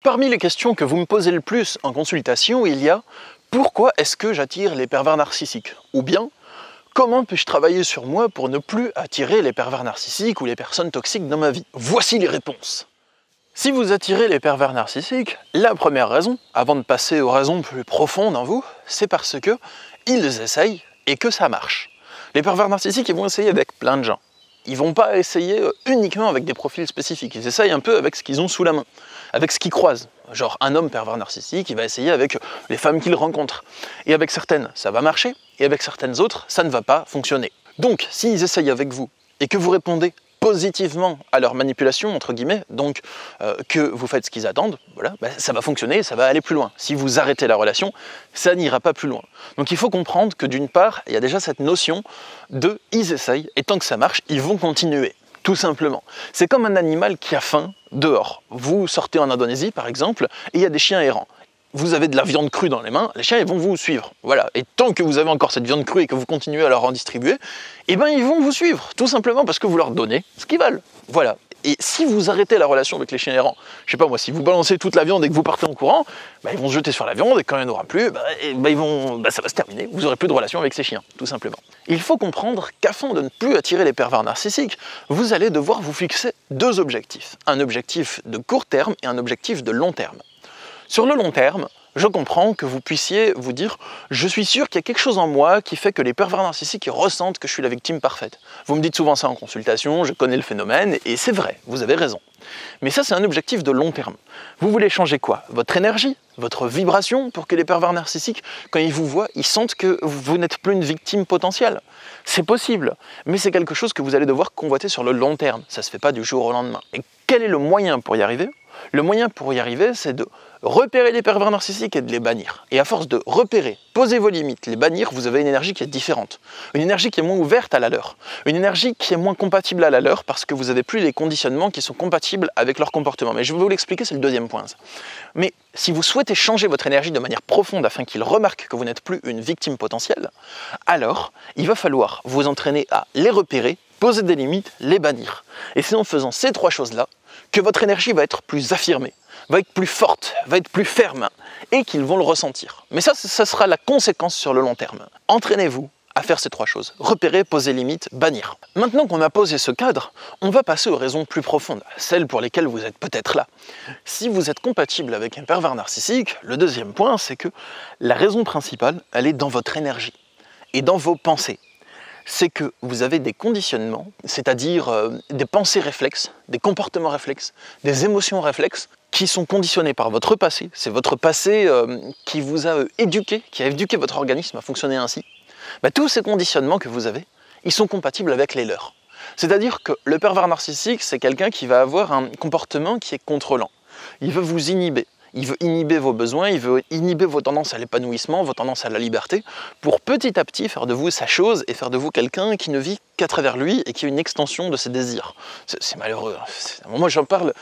Parmi les questions que vous me posez le plus en consultation, il y a « Pourquoi est-ce que j'attire les pervers narcissiques ?» ou bien « Comment puis-je travailler sur moi pour ne plus attirer les pervers narcissiques ou les personnes toxiques dans ma vie ?» Voici les réponses. Si vous attirez les pervers narcissiques, la première raison, avant de passer aux raisons plus profondes en vous, c'est parce que ils essayent et que ça marche. Les pervers narcissiques, ils vont essayer avec plein de gens. Ils vont pas essayer uniquement avec des profils spécifiques, ils essayent un peu avec ce qu'ils ont sous la main, avec ce qu'ils croisent. Genre un homme pervers narcissique, il va essayer avec les femmes qu'il rencontre. Et avec certaines, ça va marcher, et avec certaines autres, ça ne va pas fonctionner. Donc, s'ils essayent avec vous, et que vous répondez positivement à leur manipulation, entre guillemets, donc que vous faites ce qu'ils attendent, voilà, ça va fonctionner, ça va aller plus loin. Si vous arrêtez la relation, ça n'ira pas plus loin. Donc il faut comprendre que d'une part, il y a déjà cette notion de « ils essayent » et tant que ça marche, ils vont continuer, tout simplement. C'est comme un animal qui a faim dehors. Vous sortez en Indonésie, par exemple, et il y a des chiens errants. Vous avez de la viande crue dans les mains, les chiens ils vont vous suivre. Voilà. Et tant que vous avez encore cette viande crue et que vous continuez à leur en distribuer, eh ben ils vont vous suivre, tout simplement parce que vous leur donnez ce qu'ils veulent. Voilà. Et si vous arrêtez la relation avec les chiens errants, je sais pas moi, si vous balancez toute la viande et que vous partez en courant, ils vont se jeter sur la viande et quand il n'y en aura plus, ça va se terminer. Vous n'aurez plus de relation avec ces chiens, tout simplement. Il faut comprendre qu'afin de ne plus attirer les pervers narcissiques, vous allez devoir vous fixer deux objectifs. Un objectif de court terme et un objectif de long terme. Sur le long terme, je comprends que vous puissiez vous dire « Je suis sûr qu'il y a quelque chose en moi qui fait que les pervers narcissiques ressentent que je suis la victime parfaite. » Vous me dites souvent ça en consultation, je connais le phénomène, et c'est vrai, vous avez raison. Mais ça, c'est un objectif de long terme. Vous voulez changer quoi? Votre énergie, votre vibration, pour que les pervers narcissiques, quand ils vous voient, ils sentent que vous n'êtes plus une victime potentielle. C'est possible, mais c'est quelque chose que vous allez devoir convoiter sur le long terme. Ça ne se fait pas du jour au lendemain. Et quel est le moyen pour y arriver? Le moyen pour y arriver, c'est de repérer les pervers narcissiques et de les bannir. Et à force de repérer, poser vos limites, les bannir, vous avez une énergie qui est différente. Une énergie qui est moins ouverte à la leur. Une énergie qui est moins compatible à la leur parce que vous n'avez plus les conditionnements qui sont compatibles avec leur comportement. Mais je vais vous l'expliquer, c'est le deuxième point. Mais si vous souhaitez changer votre énergie de manière profonde afin qu'ils remarquent que vous n'êtes plus une victime potentielle, alors il va falloir vous entraîner à les repérer, poser des limites, les bannir. Et c'est en faisant ces trois choses-là que votre énergie va être plus affirmée, va être plus forte, va être plus ferme, et qu'ils vont le ressentir. Mais ça sera la conséquence sur le long terme. Entraînez-vous à faire ces trois choses. Repérer, poser limites, bannir. Maintenant qu'on a posé ce cadre, on va passer aux raisons plus profondes, celles pour lesquelles vous êtes peut-être là. Si vous êtes compatible avec un pervers narcissique, le deuxième point, c'est que la raison principale, elle est dans votre énergie et dans vos pensées. C'est que vous avez des conditionnements, c'est-à-dire des pensées réflexes, des comportements réflexes, des émotions réflexes, qui sont conditionnés par votre passé. C'est votre passé qui vous a éduqué, qui a éduqué votre organisme à fonctionner ainsi. Tous ces conditionnements que vous avez, ils sont compatibles avec les leurs. C'est-à-dire que le pervers narcissique, c'est quelqu'un qui va avoir un comportement qui est contrôlant. Il veut vous inhiber. Il veut inhiber vos besoins, il veut inhiber vos tendances à l'épanouissement, vos tendances à la liberté, pour petit à petit faire de vous sa chose et faire de vous quelqu'un qui ne vit qu'à travers lui et qui est une extension de ses désirs. C'est malheureux. Moi j'en parle,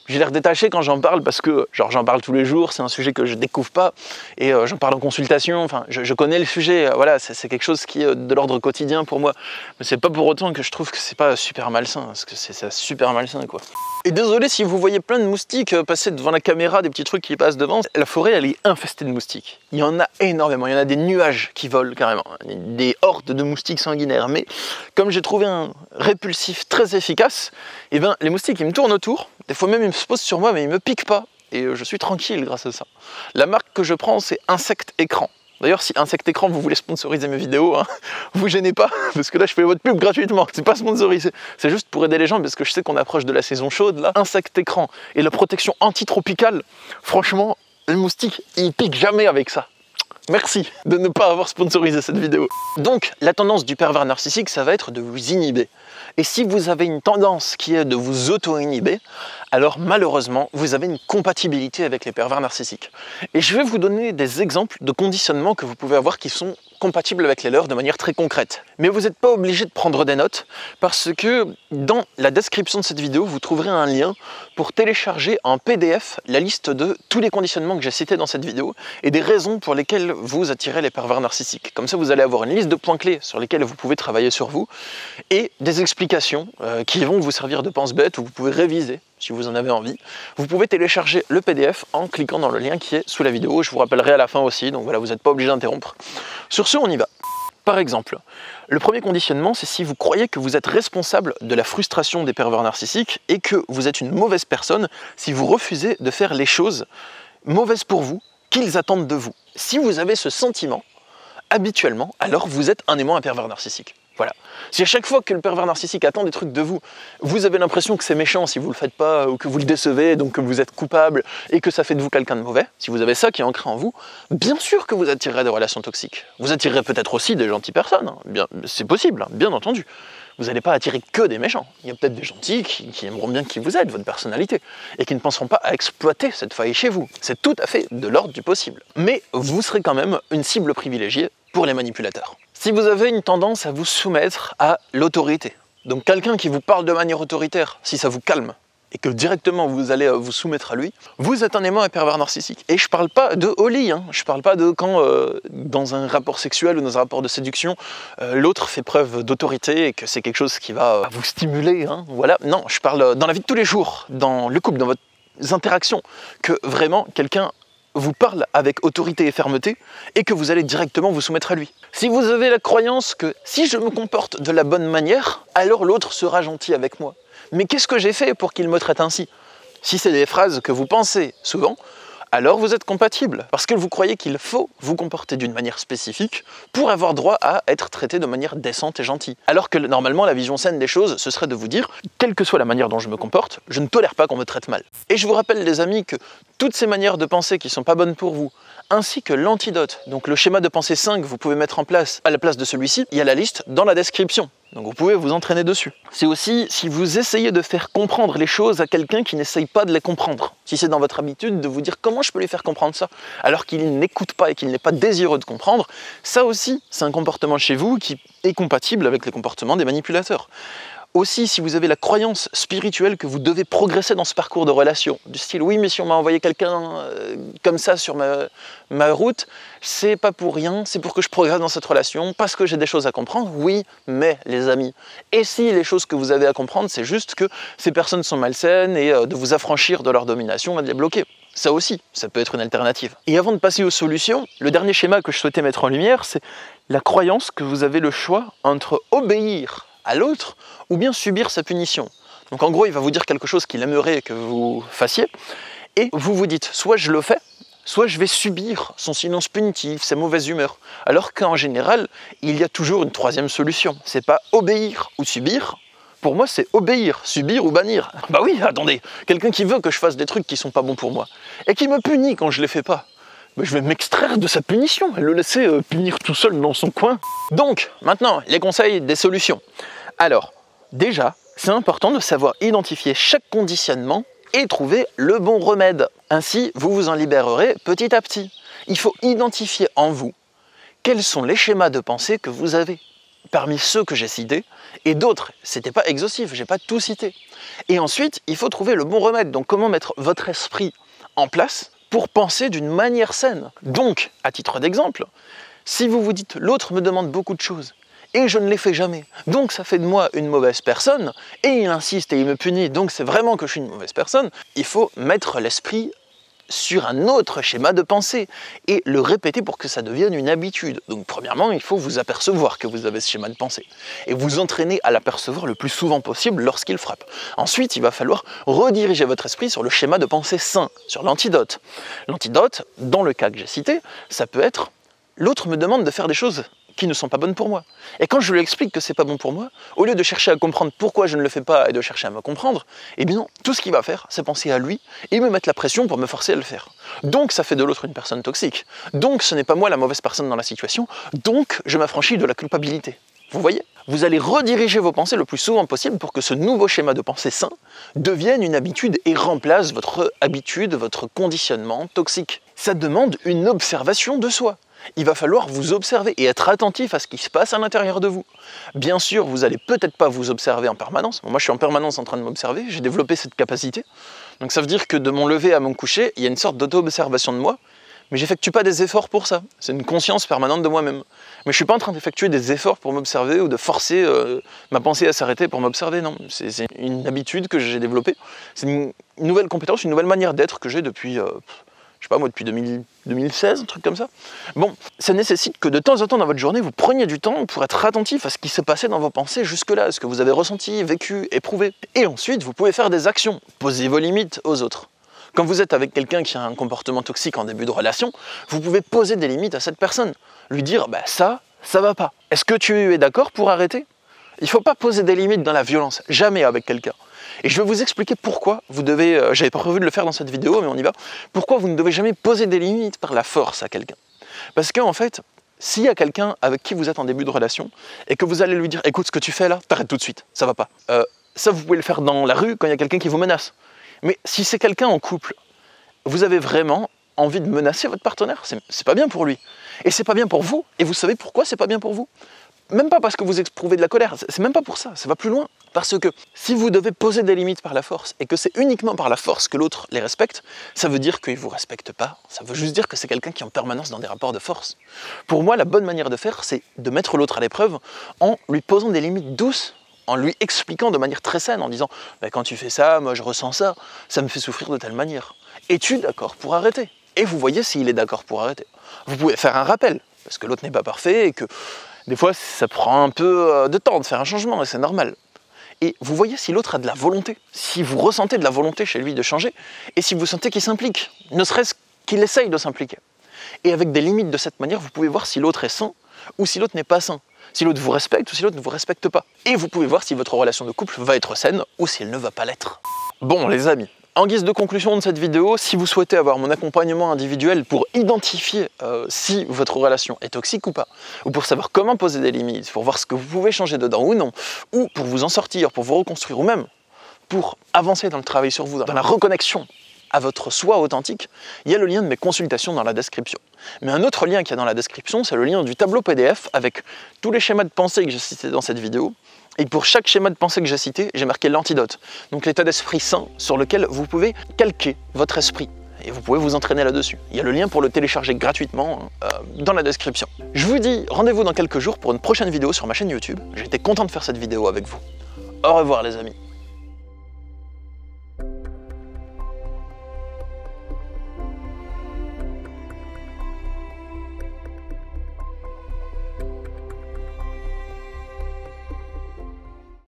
j'ai l'air détaché quand j'en parle parce que j'en parle tous les jours, c'est un sujet que je découvre pas et j'en parle en consultation, enfin je connais le sujet, voilà, c'est quelque chose qui est de l'ordre quotidien pour moi. Mais c'est pas pour autant que je trouve que c'est pas super malsain, parce que c'est super malsain quoi. Et désolé si vous voyez plein de moustiques passer devant la caméra, des petits trucs qui passent devant, la forêt elle est infestée de moustiques. Il y en a énormément, il y en a des nuages qui volent carrément, des hordes de moustiques sanguinaires. Mais comme j'ai trouvé un répulsif très efficace, et les moustiques ils me tournent autour, des fois même ils se posent sur moi mais ils me piquent pas, et je suis tranquille grâce à ça. La marque que je prends c'est Insect Écran. D'ailleurs, si Insect Écran, vous voulez sponsoriser mes vidéos, vous gênez pas, parce que là, je fais votre pub gratuitement, c'est pas sponsorisé. C'est juste pour aider les gens, parce que je sais qu'on approche de la saison chaude, là. Insect Écran et la protection antitropicale, franchement, les moustiques, ils piquent jamais avec ça. Merci de ne pas avoir sponsorisé cette vidéo. Donc, la tendance du pervers narcissique, ça va être de vous inhiber. Et si vous avez une tendance qui est de vous auto-inhiber, alors malheureusement, vous avez une compatibilité avec les pervers narcissiques. Et je vais vous donner des exemples de conditionnements que vous pouvez avoir qui sont compatibles avec les leurs de manière très concrète. Mais vous n'êtes pas obligé de prendre des notes parce que dans la description de cette vidéo, vous trouverez un lien pour télécharger en PDF la liste de tous les conditionnements que j'ai cités dans cette vidéo et des raisons pour lesquelles vous attirez les pervers narcissiques. Comme ça, vous allez avoir une liste de points clés sur lesquels vous pouvez travailler sur vous et des explications qui vont vous servir de pense-bête où vous pouvez réviser si vous en avez envie. Vous pouvez télécharger le PDF en cliquant dans le lien qui est sous la vidéo. Je vous rappellerai à la fin aussi, donc voilà, vous n'êtes pas obligé d'interrompre. Sur ce, on y va. Par exemple, le premier conditionnement, c'est si vous croyez que vous êtes responsable de la frustration des pervers narcissiques et que vous êtes une mauvaise personne si vous refusez de faire les choses mauvaises pour vous qu'ils attendent de vous. Si vous avez ce sentiment, habituellement, alors vous êtes un aimant un pervers narcissique. Voilà. Si à chaque fois que le pervers narcissique attend des trucs de vous, vous avez l'impression que c'est méchant si vous le faites pas ou que vous le décevez, donc que vous êtes coupable et que ça fait de vous quelqu'un de mauvais, si vous avez ça qui est ancré en vous, bien sûr que vous attirerez des relations toxiques. Vous attirerez peut-être aussi des gentilles personnes, hein. Bien, c'est possible, hein, bien entendu. Vous n'allez pas attirer que des méchants. Il y a peut-être des gentils qui aimeront bien qui vous êtes, votre personnalité, et qui ne penseront pas à exploiter cette faille chez vous. C'est tout à fait de l'ordre du possible. Mais vous serez quand même une cible privilégiée pour les manipulateurs. Si vous avez une tendance à vous soumettre à l'autorité, donc quelqu'un qui vous parle de manière autoritaire, si ça vous calme, et que directement vous allez vous soumettre à lui, vous êtes un aimant et pervers narcissique. Et je parle pas de au lit, hein. Je parle pas de quand, dans un rapport sexuel ou dans un rapport de séduction, l'autre fait preuve d'autorité et que c'est quelque chose qui va vous stimuler, hein. Voilà. Non, je parle dans la vie de tous les jours, dans le couple, dans vos interactions, que vraiment quelqu'un vous parle avec autorité et fermeté et que vous allez directement vous soumettre à lui. Si vous avez la croyance que si je me comporte de la bonne manière, alors l'autre sera gentil avec moi. Mais qu'est-ce que j'ai fait pour qu'il me traite ainsi? Si c'est des phrases que vous pensez souvent, alors vous êtes compatible, parce que vous croyez qu'il faut vous comporter d'une manière spécifique pour avoir droit à être traité de manière décente et gentille. Alors que normalement, la vision saine des choses, ce serait de vous dire, quelle que soit la manière dont je me comporte, je ne tolère pas qu'on me traite mal. Et je vous rappelle, les amis, que toutes ces manières de penser qui ne sont pas bonnes pour vous, ainsi que l'antidote, donc le schéma de pensée 5 que vous pouvez mettre en place à la place de celui-ci, il y a la liste dans la description. Donc vous pouvez vous entraîner dessus. C'est aussi si vous essayez de faire comprendre les choses à quelqu'un qui n'essaye pas de les comprendre. Si c'est dans votre habitude de vous dire comment je peux lui faire comprendre ça, alors qu'il n'écoute pas et qu'il n'est pas désireux de comprendre, ça aussi c'est un comportement chez vous qui est compatible avec les comportements des manipulateurs. Aussi, si vous avez la croyance spirituelle que vous devez progresser dans ce parcours de relation, du style « oui, mais si on m'a envoyé quelqu'un comme ça sur ma route, c'est pas pour rien, c'est pour que je progresse dans cette relation, parce que j'ai des choses à comprendre. » Oui, mais les amis, et si les choses que vous avez à comprendre, c'est juste que ces personnes sont malsaines et de vous affranchir de leur domination va les bloquer. Ça aussi, ça peut être une alternative. Et avant de passer aux solutions, le dernier schéma que je souhaitais mettre en lumière, c'est la croyance que vous avez le choix entre obéir à l'autre ou bien subir sa punition. Donc en gros, il va vous dire quelque chose qu'il aimerait que vous fassiez et vous vous dites soit je le fais, soit je vais subir son silence punitif, sa mauvaise humeur. Alors qu'en général, il y a toujours une troisième solution. C'est pas obéir ou subir. Pour moi, c'est obéir, subir ou bannir. Bah oui, attendez, quelqu'un qui veut que je fasse des trucs qui sont pas bons pour moi et qui me punit quand je les fais pas, je vais m'extraire de sa punition et le laisser punir tout seul dans son coin. Donc, maintenant, les conseils des solutions. Alors, déjà, c'est important de savoir identifier chaque conditionnement et trouver le bon remède. Ainsi, vous vous en libérerez petit à petit. Il faut identifier en vous quels sont les schémas de pensée que vous avez. Parmi ceux que j'ai cités, et d'autres, c'était pas exhaustif, j'ai pas tout cité. Et ensuite, il faut trouver le bon remède. Donc, comment mettre votre esprit en place pour penser d'une manière saine. Donc, à titre d'exemple, si vous vous dites « l'autre me demande beaucoup de choses et je ne les fais jamais, donc ça fait de moi une mauvaise personne, et il insiste et il me punit, donc c'est vraiment que je suis une mauvaise personne », il faut mettre l'esprit sur un autre schéma de pensée et le répéter pour que ça devienne une habitude. Donc premièrement, il faut vous apercevoir que vous avez ce schéma de pensée et vous entraîner à l'apercevoir le plus souvent possible lorsqu'il frappe. Ensuite, il va falloir rediriger votre esprit sur le schéma de pensée sain, sur l'antidote. L'antidote, dans le cas que j'ai cité, ça peut être « l'autre me demande de faire des choses qui ne sont pas bonnes pour moi. Et quand je lui explique que c'est pas bon pour moi, au lieu de chercher à comprendre pourquoi je ne le fais pas et de chercher à me comprendre, eh bien non, tout ce qu'il va faire, c'est penser à lui et me mettre la pression pour me forcer à le faire. Donc ça fait de l'autre une personne toxique. Donc ce n'est pas moi la mauvaise personne dans la situation, donc je m'affranchis de la culpabilité. Vous voyez ? Vous allez rediriger vos pensées le plus souvent possible pour que ce nouveau schéma de pensée sain devienne une habitude et remplace votre habitude, votre conditionnement toxique. Ça demande une observation de soi. Il va falloir vous observer et être attentif à ce qui se passe à l'intérieur de vous. Bien sûr, vous n'allez peut-être pas vous observer en permanence. Bon, moi, je suis en permanence en train de m'observer, j'ai développé cette capacité. Donc ça veut dire que de mon lever à mon coucher, il y a une sorte d'auto-observation de moi. Mais j'effectue pas des efforts pour ça. C'est une conscience permanente de moi-même. Mais je suis pas en train d'effectuer des efforts pour m'observer ou de forcer ma pensée à s'arrêter pour m'observer, non. C'est une habitude que j'ai développée. C'est une nouvelle compétence, une nouvelle manière d'être que j'ai depuis, je sais pas moi, depuis 2016, un truc comme ça. Bon, ça nécessite que de temps en temps dans votre journée, vous preniez du temps pour être attentif à ce qui s'est passé dans vos pensées jusque-là, à ce que vous avez ressenti, vécu, éprouvé. Et ensuite, vous pouvez faire des actions, poser vos limites aux autres. Quand vous êtes avec quelqu'un qui a un comportement toxique en début de relation, vous pouvez poser des limites à cette personne. Lui dire, bah ça va pas. Est-ce que tu es d'accord pour arrêter? Il ne faut pas poser des limites dans la violence, jamais avec quelqu'un. Et je vais vous expliquer pourquoi vous devez, j'avais pas prévu de le faire dans cette vidéo, mais on y va, pourquoi vous ne devez jamais poser des limites par la force à quelqu'un. Parce qu'en fait, s'il y a quelqu'un avec qui vous êtes en début de relation, et que vous allez lui dire, écoute, ce que tu fais là, t'arrêtes tout de suite, ça va pas. Ça, vous pouvez le faire dans la rue quand il y a quelqu'un qui vous menace. Mais si c'est quelqu'un en couple, vous avez vraiment envie de menacer votre partenaire, c'est pas bien pour lui. Et c'est pas bien pour vous, et vous savez pourquoi c'est pas bien pour vous? Même pas parce que vous éprouvez de la colère, c'est même pas pour ça, ça va plus loin. Parce que si vous devez poser des limites par la force, et que c'est uniquement par la force que l'autre les respecte, ça veut dire qu'il ne vous respecte pas, ça veut juste dire que c'est quelqu'un qui est en permanence dans des rapports de force. Pour moi, la bonne manière de faire, c'est de mettre l'autre à l'épreuve en lui posant des limites douces, en lui expliquant de manière très saine, en disant bah, « quand tu fais ça, moi je ressens ça, ça me fait souffrir de telle manière. Es-tu d'accord pour arrêter ?» Et vous voyez s'il est d'accord pour arrêter. Vous pouvez faire un rappel, parce que l'autre n'est pas parfait et que des fois ça prend un peu de temps de faire un changement et c'est normal. Et vous voyez si l'autre a de la volonté, si vous ressentez de la volonté chez lui de changer, et si vous sentez qu'il s'implique, ne serait-ce qu'il essaye de s'impliquer. Et avec des limites de cette manière, vous pouvez voir si l'autre est sain ou si l'autre n'est pas sain. Si l'autre vous respecte ou si l'autre ne vous respecte pas. Et vous pouvez voir si votre relation de couple va être saine ou si elle ne va pas l'être. Bon les amis, en guise de conclusion de cette vidéo, si vous souhaitez avoir mon accompagnement individuel pour identifier si votre relation est toxique ou pas, ou pour savoir comment poser des limites, pour voir ce que vous pouvez changer dedans ou non, ou pour vous en sortir, pour vous reconstruire, ou même pour avancer dans le travail sur vous, dans la reconnexion à votre soi authentique, il y a le lien de mes consultations dans la description. Mais un autre lien qu'il y a dans la description, c'est le lien du tableau PDF avec tous les schémas de pensée que j'ai cités dans cette vidéo. Et pour chaque schéma de pensée que j'ai cité, j'ai marqué l'antidote. Donc l'état d'esprit sain sur lequel vous pouvez calquer votre esprit. Et vous pouvez vous entraîner là-dessus. Il y a le lien pour le télécharger gratuitement dans la description. Je vous dis rendez-vous dans quelques jours pour une prochaine vidéo sur ma chaîne YouTube. J'ai été content de faire cette vidéo avec vous. Au revoir les amis.